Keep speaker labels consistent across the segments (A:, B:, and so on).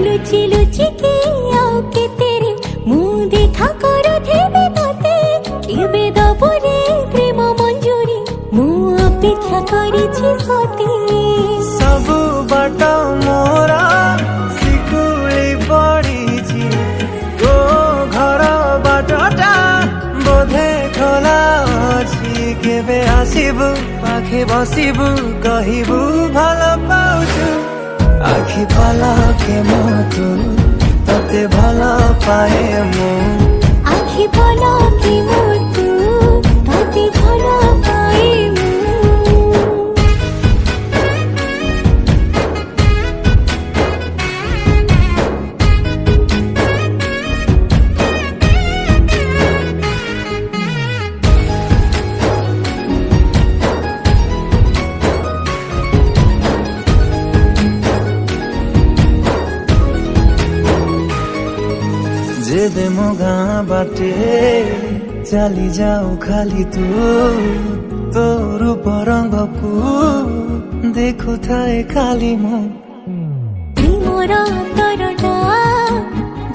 A: लुचि लुचि के आओ के तेरे मुँह देखा करो देवे तोते केबे दबरे प्रेम मंजूरी मु अपेक्षा करिछि सती
B: सब बाट मोरा सिकुली पड़ीछि तो घर बाटटा बोधे खोला अछि केबे आसिबु पाखे बसिबु कहिबु भल पाउछु आखि पलके मोतु तते भल पाए मु
A: आखि पलके मोतु तते भल पाए मु
B: जेबे मो गाँ बाटे चली जाऊ खाली तू तो रूप रंग को देखु थाए खाली मो
A: प्रेमर तरटा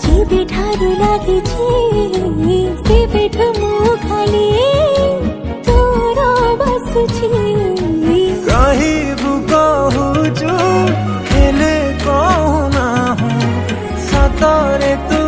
A: जेबे ठारू लागिछि सेबेठु मु खाली तोर बसुछि
B: कहिबु कहुछु हेले कहु ना हूँ सतरे तू